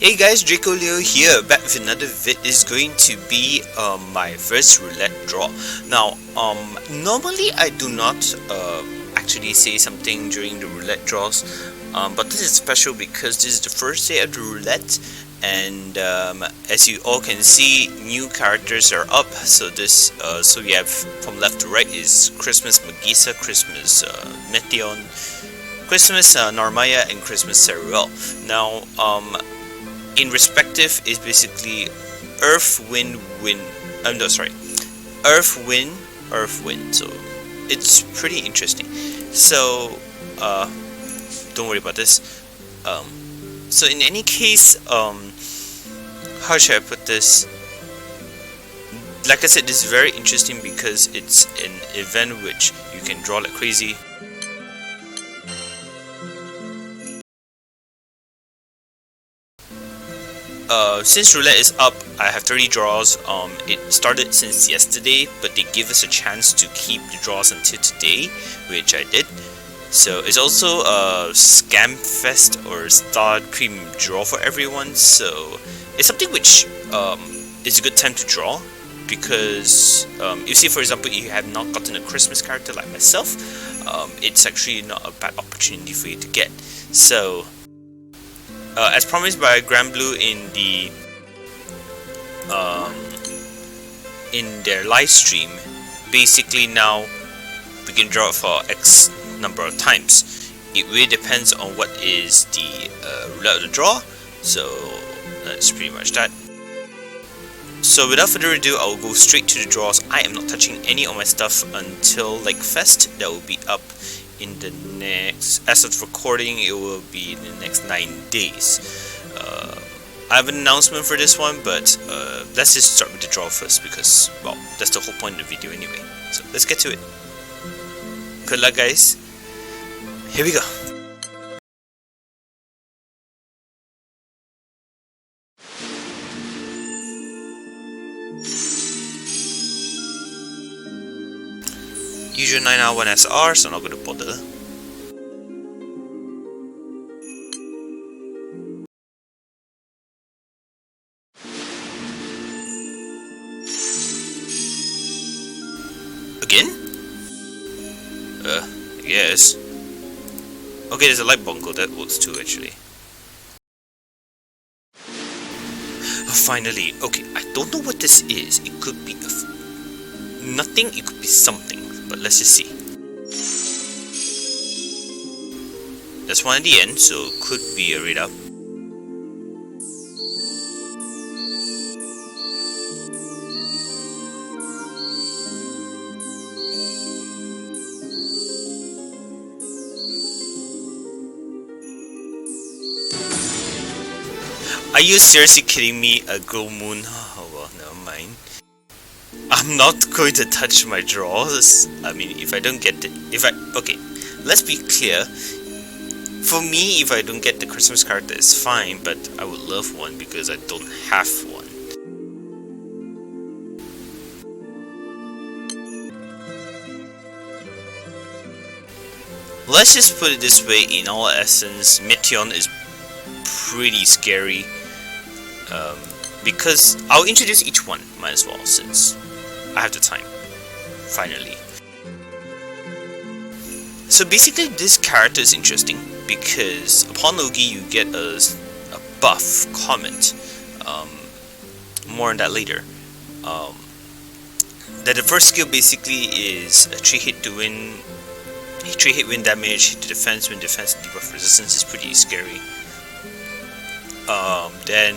Hey guys, Draco Leo here, back with another vid. Is going to be my first roulette draw. Now, normally I do not actually say something during the roulette draws, but this is special because this is the first day of the roulette, and as you all can see, new characters are up. So so we have from left to right is Christmas Magisa, Christmas Meteon, Christmas Narmaya, and Christmas Ceruel. Now, in respective is basically Earth, Wind, Wind. No, sorry, Earth, Wind, Earth, Wind. So it's pretty interesting. So don't worry about this. So in any case, how should I put this? Like I said, this is very interesting because it's an event which you can draw like crazy. Since roulette is up, I have 30 draws. It started since yesterday, but they give us a chance to keep the draws until today, which I did. So it's also a scam fest or star premium draw for everyone. So it's something which is a good time to draw because you see, for example, if you have not gotten a Christmas character like myself, it's actually not a bad opportunity for you to get. So as promised by Granblue in their live stream, basically now we can draw for X number of times. It really depends on what is the roulette of the draw. So that's pretty much that. So without further ado, I will go straight to the draws. I am not touching any of my stuff until Lake Fest. That will be up in the next, as of recording, it will be in the next 9 days. I have an announcement for this one, but let's just start with the draw first because, well, that's the whole point of the video anyway. So let's get to it. Good luck, guys. Here we go. Usual 9R1 SR, so I'm not going to bother. Again? I guess. Okay, there's a light bongo, that works too actually. Oh, finally. Okay, I don't know what this is. It could be nothing, it could be something. But let's just see. There's one at the end, so it could be a read up. Are you seriously kidding me? A Girl Moon? Oh well, never mind. I'm not going to touch my draws. I mean, if I don't get it, okay, let's be clear. For me, if I don't get the Christmas character, it's fine, but I would love one because I don't have one. Let's just put it this way, in all essence, Meteon is pretty scary. Because I'll introduce each one, might as well, since I have the time, finally. So basically this character is interesting because upon Logi you get a buff comment. More on that later. That the first skill basically is a 3-hit win damage, hit to defense, win defense, and debuff resistance. Is pretty scary. Then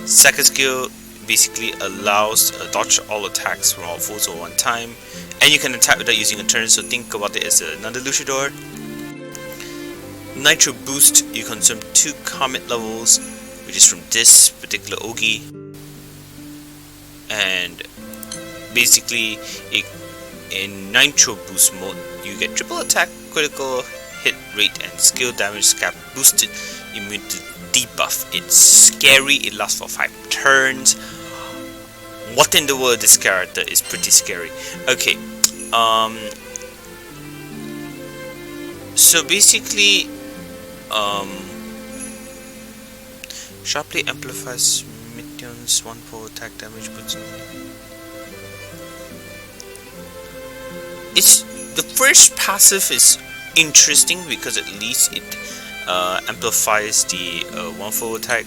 second skill basically allows dodge all attacks from all foes at one time, and you can attack without using a turn, so think about it as another Luchador. Nitro boost, you consume 2 comet levels, which is from this particular Ogi, and basically in Nitro boost mode you get triple attack, critical hit rate, and skill damage cap boosted, immune to debuff. It's scary, it lasts for 5 turns. What in the world, this character is pretty scary. Okay, so basically Sharply amplifies minions 1 for attack damage, but it's the first passive is interesting because at least it amplifies the 1 for attack.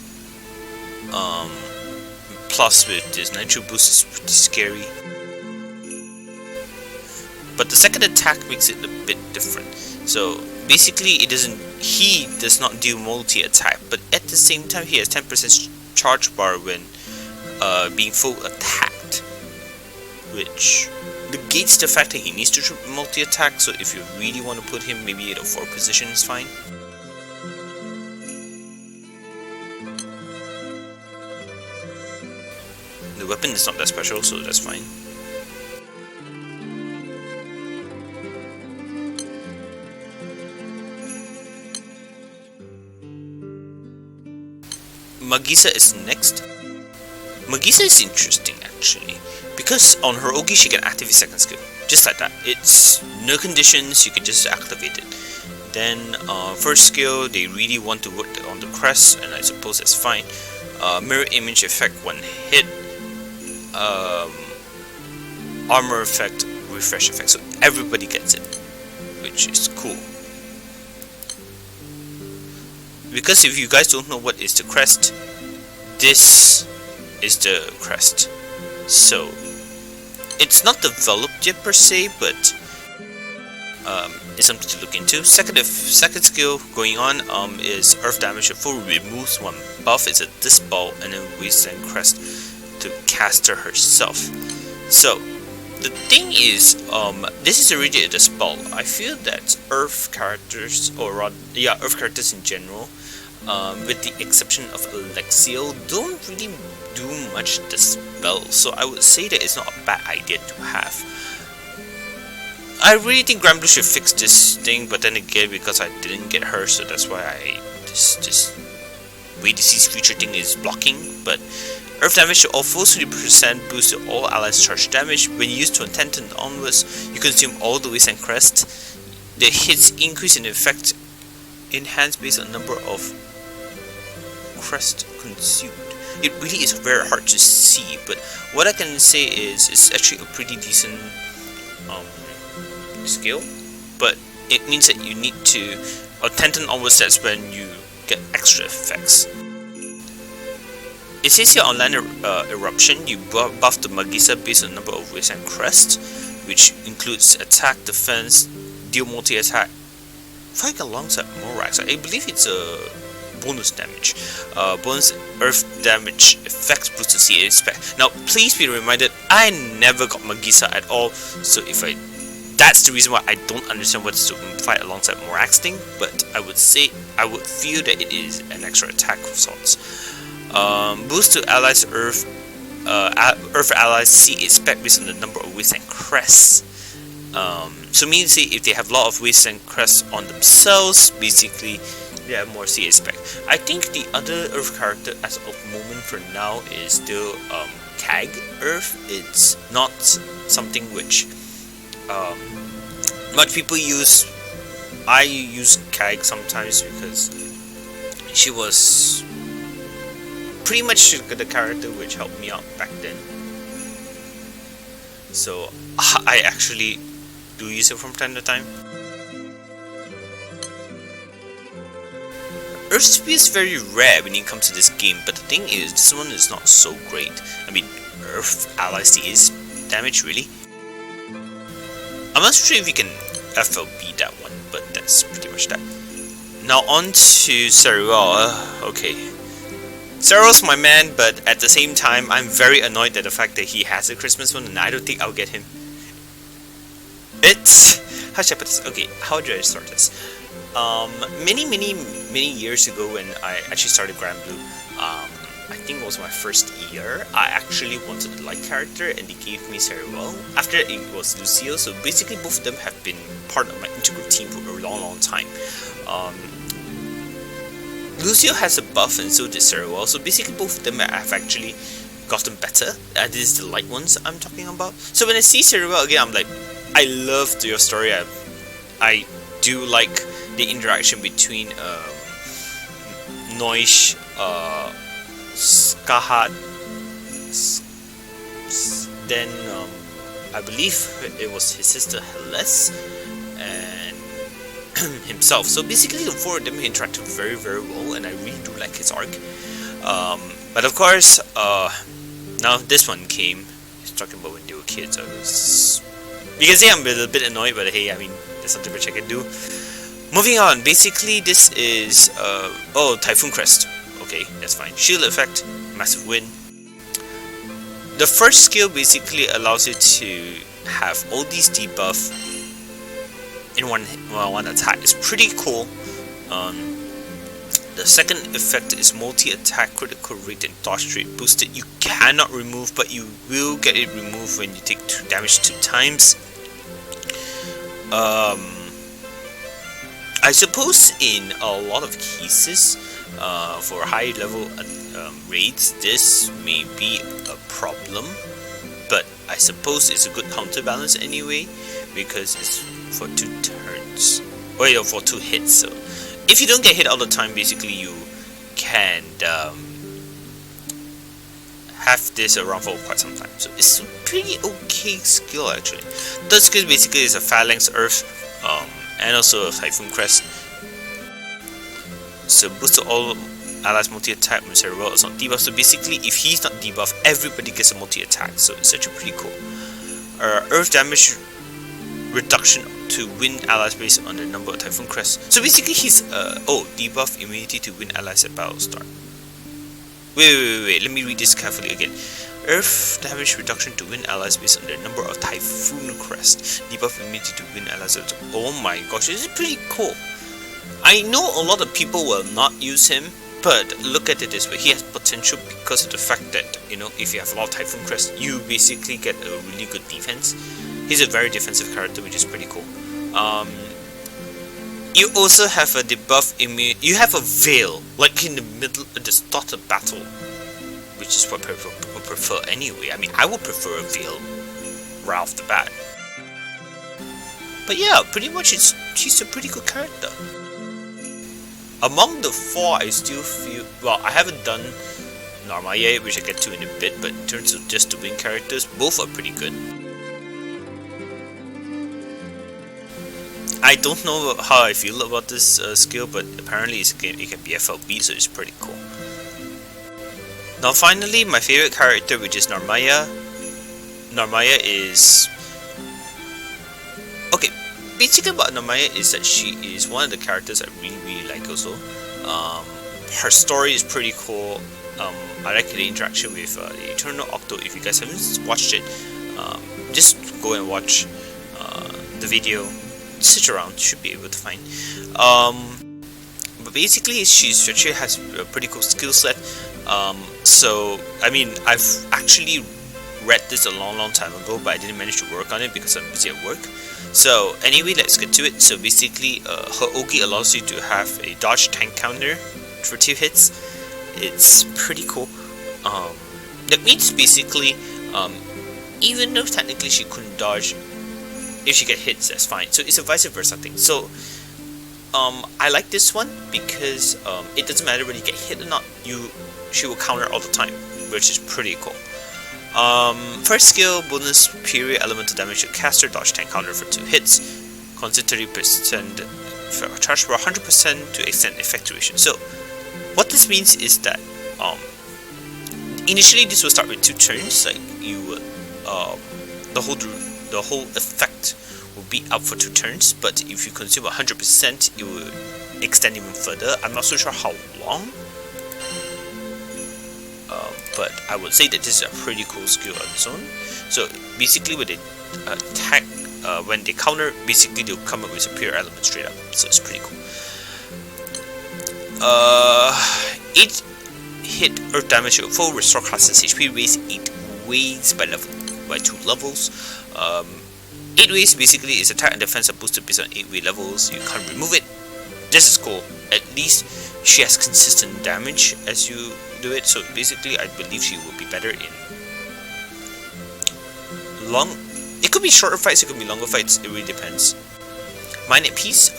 Plus with this nitro boost is pretty scary. But the second attack makes it a bit different. So basically he does not do multi-attack, but at the same time he has 10% charge bar when being full attacked, which negates the fact that he needs to multi-attack. So if you really want to put him maybe at a 4 position is fine. The weapon is not that special, so that's fine. Magisa is next. Magisa is interesting actually, because on her Ogi she can activate second skill, just like that. It's no conditions, you can just activate it. Then first skill, they really want to work on the crest, and I suppose that's fine. Mirror image effect when hit, armor effect, refresh effect, so everybody gets it, which is cool. Because if you guys don't know what is the crest, this is the crest. So it's not developed yet per se, but it's something to look into. Second skill going on is earth damage. Full removes 1 buff. It's a Dispel, and then we send crest to caster herself. So the thing is, this is already a Dispel. I feel that earth characters, or rather, yeah, earth characters in general, with the exception of Alexiel, don't really do much Dispel. So I would say that it's not a bad idea to have. I really think Granblue should fix this thing, but then again, because I didn't get her, so that's why this way disease future thing is blocking. But earth damage to all foes 30% boost to all allies charge damage. When used to 10 and onwards, you consume all the waste and crest. The hits increase in effect enhanced based on number of crest consumed. It really is very hard to see, but what I can say is it's actually a pretty decent skill, but it means that you need to 10 and onwards, that's when you get extra effects. It says here on Land Eruption, you buff the Magisa based on the number of waves and crest, which includes attack, defense, deal multi-attack, fight alongside Morax. I believe it's a bonus damage. Bonus earth damage effects boost to CA spec. Now, please be reminded, I never got Magisa at all, so that's the reason why I don't understand what is to fight alongside Morax thing, but I would feel that it is an extra attack of sorts. Boost to allies earth allies see its spec based on the number of waves and crests. So meaning say if they have a lot of waves and crests on themselves, basically they have more CA spec. I think the other earth character as of moment for now is still Kag Earth. It's not something which much people use. I use Kag sometimes because she was pretty much the character which helped me out back then. So I actually do use it from time to time. Earth speed is very rare when it comes to this game, but the thing is, this one is not so great. I mean, Earth allies is damage really. I'm not sure if you can FLB that one, but that's pretty much that. Now on to Ceruel. Okay, Ceruel's my man, but at the same time, I'm very annoyed at the fact that he has a Christmas one, and I don't think I'll get him. It's how should I put this? Okay, how do I start this? Many years ago when I actually started Granblue, I think it was my first year, I actually wanted a light character and they gave me Ceruel. After it was Lucio, so basically both of them have been part of my integral team for a long time. Lucio has a buff and so did Ceruel, so basically both of them have actually gotten better. This is the light ones I'm talking about. So when I see Ceruel again, I'm like, I loved your story. I do like the interaction between Noish, Skahat, then I believe it was his sister Heles and himself. So basically the four of them interacted very well, and I really do like his arc. But of course, now this one came. He's talking about when they were kids. You can say I'm a little bit annoyed, but hey, I mean, there's something which I can do. Moving on, basically this is, oh, Typhoon Crest. Okay, that's fine. Shield effect, massive win. The first skill basically allows you to have all these debuff in one attack. It's pretty cool. The second effect is multi-attack, critical rate, and dodge rate boosted. You cannot remove, but you will get it removed when you take damage 2 times. I suppose in a lot of cases, for high level raids, this may be a problem, but I suppose it's a good counterbalance anyway, because it's for 2 turns, or for 2 hits. So if you don't get hit all the time, basically you can have this around for quite some time. So it's a pretty okay skill actually. The skill basically is a Phalanx Earth, and also a Typhoon Crest. So boost all allies multi-attack when Cerebral is not debuffed. So basically, if he's not debuffed, everybody gets a multi-attack. So it's actually pretty cool. Earth damage reduction to wind allies based on the number of Typhoon Crests. So basically, he's debuff immunity to wind allies at battle start. Wait. Let me read this carefully again. Earth damage reduction to wind allies based on the number of Typhoon Crests. Debuff immunity to wind allies. Oh my gosh, this is pretty cool. I know a lot of people will not use him, but look at it this way, he has potential because of the fact that, you know, if you have a lot of Typhoon Crest, you basically get a really good defense. He's a very defensive character, which is pretty cool. You also have a debuff you have a veil, like in the middle, at the start of battle, which is what people prefer anyway. I mean, I would prefer a veil right off the bat. But yeah, pretty much she's a pretty good character. Among the 4, I still feel, well, I haven't done Narmaya yet, which I get to in a bit, but in terms of just the wing characters, both are pretty good. I don't know how I feel about this skill, but apparently it can be FLB, so it's pretty cool. Now finally, my favorite character, which is Narmaya. Narmaya is... okay, basically what Narmaya is that she is one of the characters I really like also. Her story is pretty cool. I like the interaction with the Eternal Octo. If you guys haven't watched it, just go and watch the video. Search around, should be able to find. But basically she actually has a pretty cool skill set. So I mean, I've actually read this a long time ago, but I didn't manage to work on it because I'm busy at work. So anyway, let's get to it. So basically, her Ogi allows you to have a dodge tank counter for 2 hits. It's pretty cool. That means basically, even though technically she couldn't dodge, if she get hits, that's fine. So it's a vice versa thing. So I like this one because it doesn't matter whether you get hit or not, she will counter all the time, which is pretty cool. First skill, bonus period elemental damage to caster, dodge tank counter for 2 hits, constant 30% charge for 100% to extend effectuation. So what this means is that initially this will start with 2 turns, like you would the whole effect will be up for 2 turns, but if you consume 100%, it will extend even further. I'm not so sure how long, but I would say that this is a pretty cool skill on its own. So basically when they attack, when they counter, basically they'll come up with superior element straight up, so it's pretty cool. 8 hit earth damage to full restore classes HP raise 8 ways by 2 levels. 8 ways basically is attack and defense are boosted based on 8 way levels. You can't remove it. This is cool. At least she has consistent damage as you do it. So basically, I believe she will be better in long. It could be shorter fights. It could be longer fights. It really depends. Minor piece,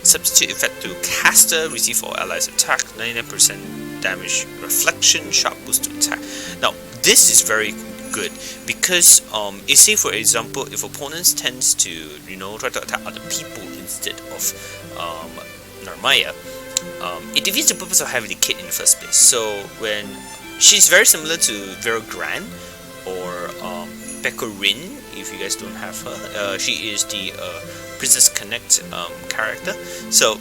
substitute effect to caster, receive all allies attack, 99% damage reflection, sharp boost to attack. Now this is very good because say for example if opponents tends to try to attack other people instead of Narmaya, it defeats the purpose of having the kit in the first place. So when she's very similar to Vera Gran or Pecorin, if you guys don't have her, she is the Princess Connect character. So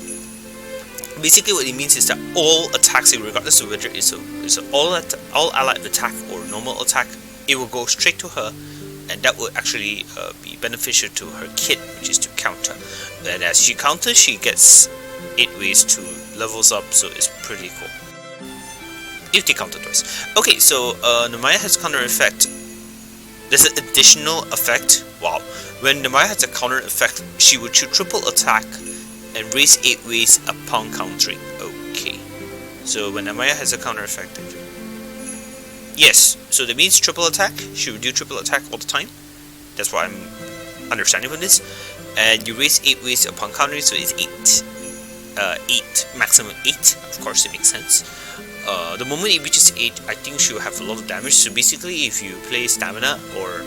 basically what it means is that all attacks, regardless of whether it's all allied attack or normal attack, it will go straight to her, and that will actually be beneficial to her kit, which is to counter. And as she counters, she gets 8 ways to levels up, so it's pretty cool. If they counter twice. Okay, so Narmaya has counter effect. There's an additional effect. Wow. When Narmaya has a counter effect, she will shoot triple attack and raise 8 ways upon countering. Okay. So when Narmaya has a counter effect, yes, so that means triple attack. She will do triple attack all the time. That's what I'm understanding from this. And you raise 8 ways upon countering, so it's 8, maximum 8. Of course, it makes sense. The moment it reaches 8, I think she will have a lot of damage. So basically, if you play stamina or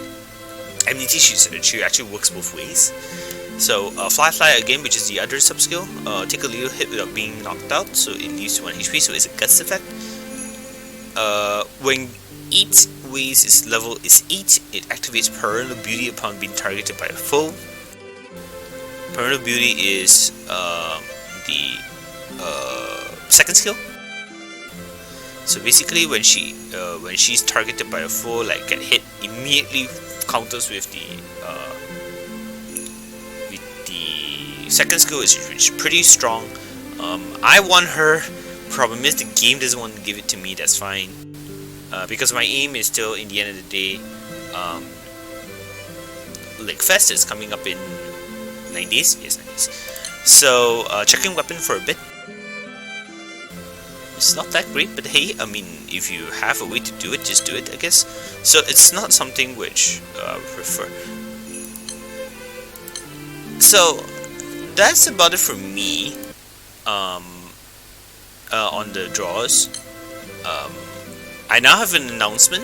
immunity, she actually works both ways. So fly again, which is the other sub skill. Take a little hit without being knocked out, so it leaves 1 HP. So it's a guts effect. When 8 ways its level is 8, it activates Perennial Beauty upon being targeted by a foe. Perennial Beauty is the second skill. So basically, when she's targeted by a foe, like get hit, immediately counters with the second skill, is pretty strong. I want her. Problem is the game doesn't want to give it to me. That's fine. Because my aim is still, in the end of the day, Lake Fest is coming up in 9 days. Yes, 9 days. So checking weapon for a bit. It's not that great, but hey, I mean, if you have a way to do it, just do it, I guess. So it's not something which I prefer. So that's about it for me on the draws. I now have an announcement.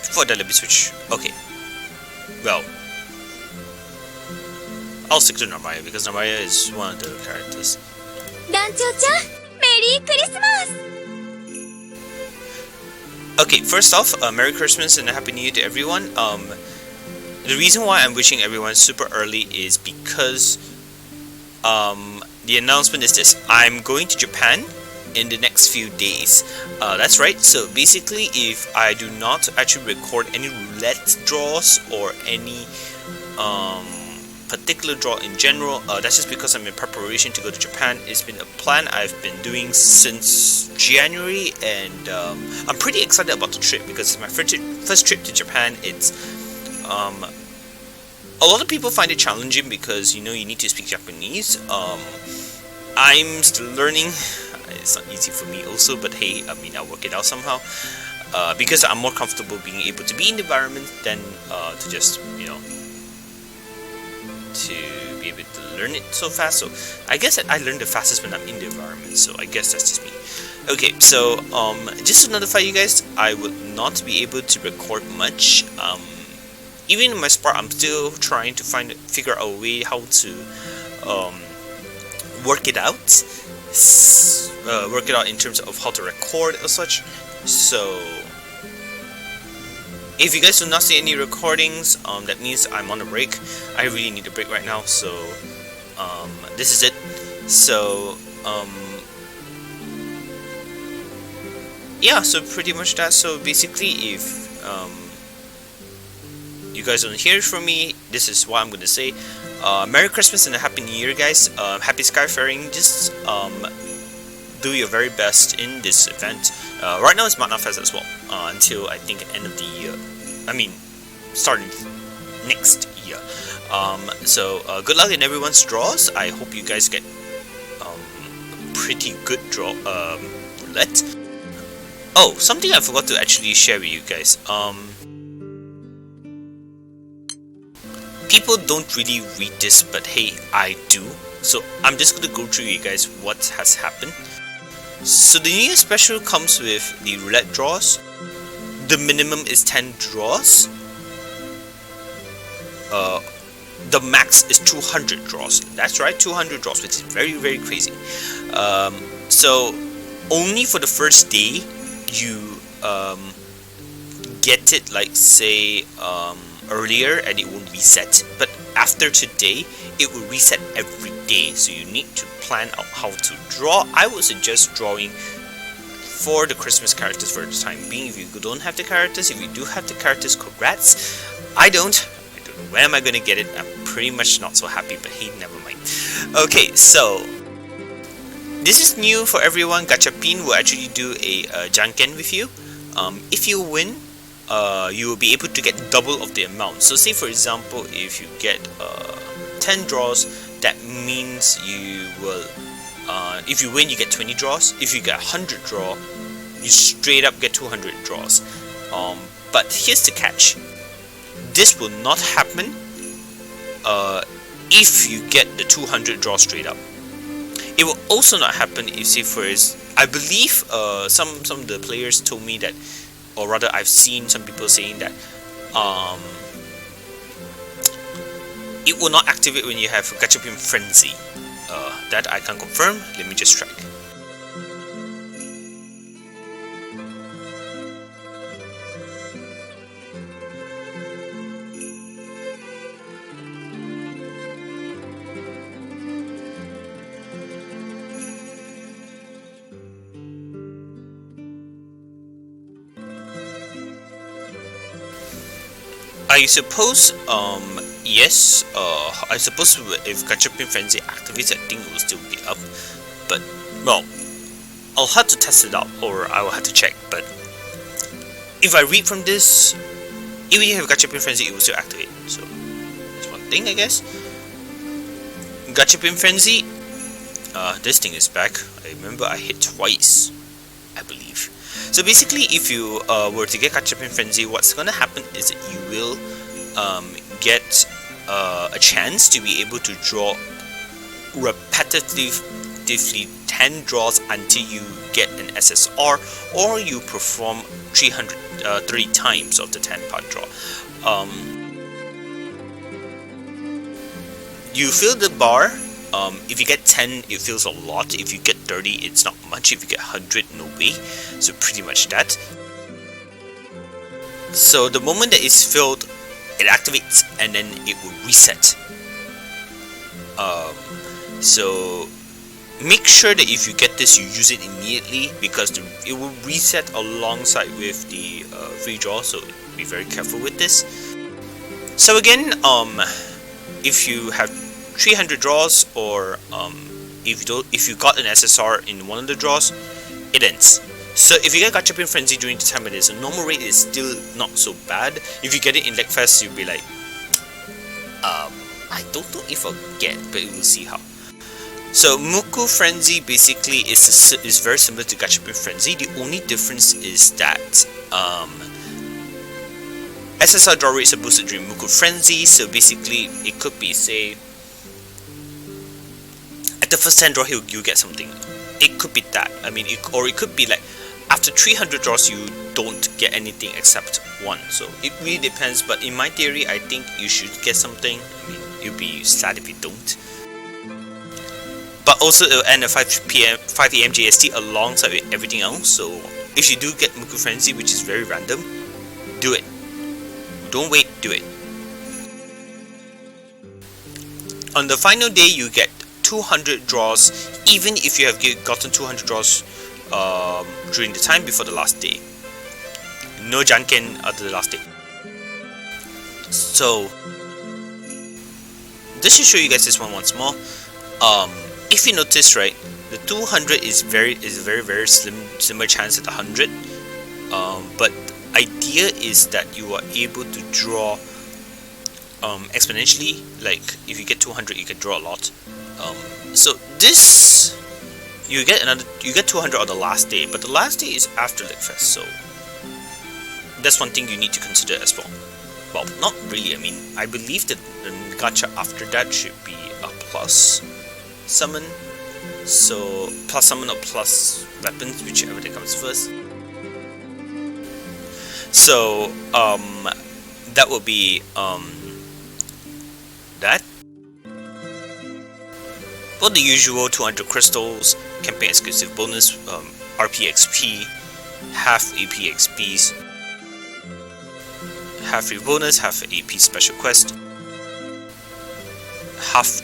Before that, let me switch. Okay. Well, I'll stick to Narmaya because Narmaya is one of the characters. Okay, first off, Merry Christmas and a Happy New Year to everyone. The reason why I'm wishing everyone super early is because the announcement is this: I'm going to Japan in the next few days. That's right. So basically, if I do not actually record any roulette draws or any particular draw in general, that's just because I'm in preparation to go to Japan. It's been a plan I've been doing since January, and I'm pretty excited about the trip because it's my first trip to Japan. It's a lot of people find it challenging because you need to speak Japanese. I'm still learning. It's not easy for me also, but hey, I mean, I'll work it out somehow. Because I'm more comfortable being able to be in the environment than to just to be able to learn it so fast. So I guess that I learn the fastest when I'm in the environment. So I guess that's just me. Okay, so just to notify you guys, I would not be able to record much. Even in my sport, I'm still trying to figure out a way how to work it out. Work it out in terms of how to record or such. So if you guys do not see any recordings, that means I'm on a break. I really need a break right now, so this is it. So yeah, so pretty much that. So basically, if you guys don't hear from me, this is what I'm gonna say. Merry Christmas and a Happy New Year, guys. Happy Skyfaring. Just do your very best in this event. Right now it's Magna Fest as well, until I think end of the year. I mean, starting next year. So good luck in everyone's draws. I hope you guys get pretty good roulette. Oh, something I forgot to actually share with you guys. People don't really read this, but hey, I do. So I'm just going to go through you guys what has happened. So the New Year special comes with the roulette draws. The minimum is 10 draws. The max is 200 draws. That's right, 200 draws, which is very, very crazy. So only for the first day you get it, like say earlier, and it won't reset. But after today, it will reset every day. So you need to plan out how to draw. I would suggest drawing for the Christmas characters for the time being. If you don't have the characters, if you do have the characters, congrats. I don't know where am I gonna get it. I'm pretty much not so happy, but hey, never mind. Okay, so this is new for everyone. Gachapin will actually do a janken with you. If you win, you will be able to get double of the amount. So say for example, if you get 10 draws, that means you will if you win, you get 20 draws. If you get 100 draw, you straight up get 200 draws. But here's the catch. This will not happen if you get the 200 draws straight up. It will also not happen if, say for I believe some of the players told me that, or rather I've seen some people saying that it will not activate when you have Gachapin Frenzy. That I can confirm. Let me just check. I suppose, yes, I suppose if Gachapin Frenzy activates, I think it will still be up. But, well, I'll have to test it out, or I will have to check. But if I read from this, even if you have Gachapin Frenzy, it will still activate. So, that's one thing, I guess. Gachapin Frenzy, this thing is back. I remember I hit twice, I believe. So basically, if you were to get Gachapin Frenzy, what's gonna happen is that you will get a chance to be able to draw repetitively 10 draws until you get an SSR, or you perform 3 times of the 10-part draw. You fill the bar. If you get 10, it feels a lot. If you get 30, it's not much. If you get 100, no way. So pretty much that. So the moment that it's filled, it activates and then it will reset. So make sure that if you get this, you use it immediately, because it will reset alongside with the free draw. So be very careful with this. So again, if you have 300 draws, or if you got an SSR in one of the draws, it ends. So if you get Gachapin Frenzy during the time it is, a normal rate is still not so bad. If you get it in Legfest, you'll be like, I don't know if I'll get, but we'll see how. So Muku Frenzy basically is very similar to Gachapin Frenzy. The only difference is that SSR draw rates are boosted during Muku Frenzy. So basically, it could be, say, the first 10 draw you get something. It could be that. I mean, or it could be like after 300 draws you don't get anything except one. So it really depends. But in my theory, I think you should get something. I mean, you'll be sad if you don't. But also it'll end at 5 AM JST alongside with everything else. So if you do get Muku Frenzy, which is very random, do it. Don't wait, do it. On the final day, you get 200 draws, even if you have gotten 200 draws during the time before the last day. No janken after the last day. So just to show you guys this one once more, if you notice, right, the 200 is a very slimmer chance at 100. But idea is that you are able to draw exponentially. Like if you get 200, you can draw a lot. So this you get 200 on the last day, but the last day is after Lickfest, so that's one thing you need to consider as well. Well, not really. I mean, I believe that the gacha after that should be a plus summon, so plus summon or plus weapons, whichever that comes first. So that will be that. Well, the usual 200 crystals, campaign exclusive bonus, RP XP, half AP XPs, half free bonus, half AP special quest, half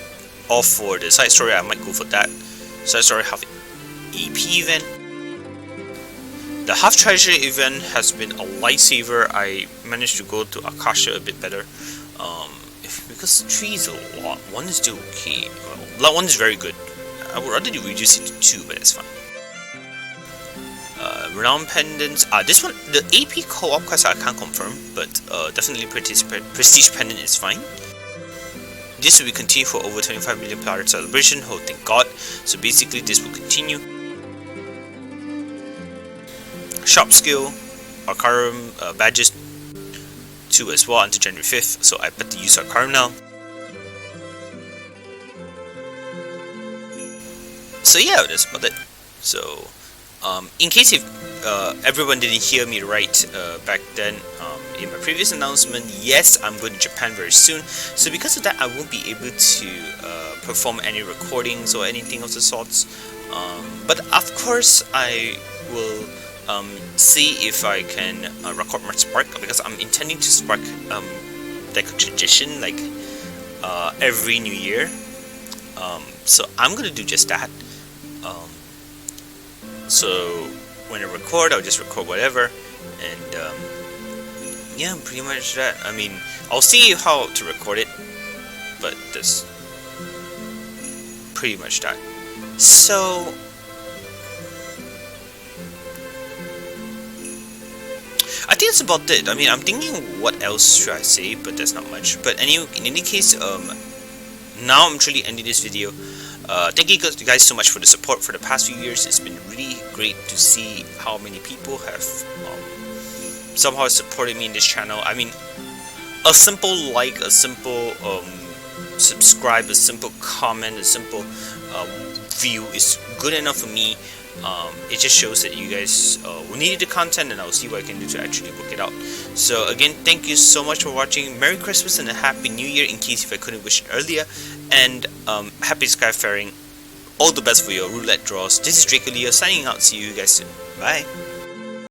off for the side story. I might go for that. Side story, half AP event. The half treasure event has been a lifesaver. I managed to go to Akasha a bit better. Because 3 is a lot, 1 is still okay. Well, 1 is very good. I would rather reduce it to 2, but it's fine. Renown pendants. This one, the AP co-op quest I can't confirm, but definitely prestige pendant is fine. This will be continued for over 25 million player celebration. Oh, thank God! So basically, this will continue. Shop skill, Arcarum badges 2 as well until January 5th. So I better use Arcarum now. So yeah, that's about it. So in case if everyone didn't hear me right back then in my previous announcement, yes, I'm going to Japan very soon. So because of that, I won't be able to perform any recordings or anything of the sorts. But of course, I will see if I can record my Spark, because I'm intending to Spark like a tradition, like every New Year. So I'm gonna do just that. So when I record, I'll just record whatever, and yeah, pretty much that. I mean, I'll see how to record it, but that's pretty much that. So I think that's about it. I mean, I'm thinking what else should I say, but that's not much. But anyway, in any case, now I'm truly ending this video. Thank you guys so much for the support for the past few years. It's been really great to see how many people have somehow supported me in this channel. I mean, a simple like, a simple subscribe, a simple comment, a simple view is good enough for me. It just shows that you guys will need the content, and I'll see what I can do to actually work it out. So again, thank you so much for watching. Merry Christmas and a Happy New Year, in case if I couldn't wish it earlier. And happy Skyfaring. All the best for your roulette draws. This is Draco Leo signing out. See you guys soon. Bye.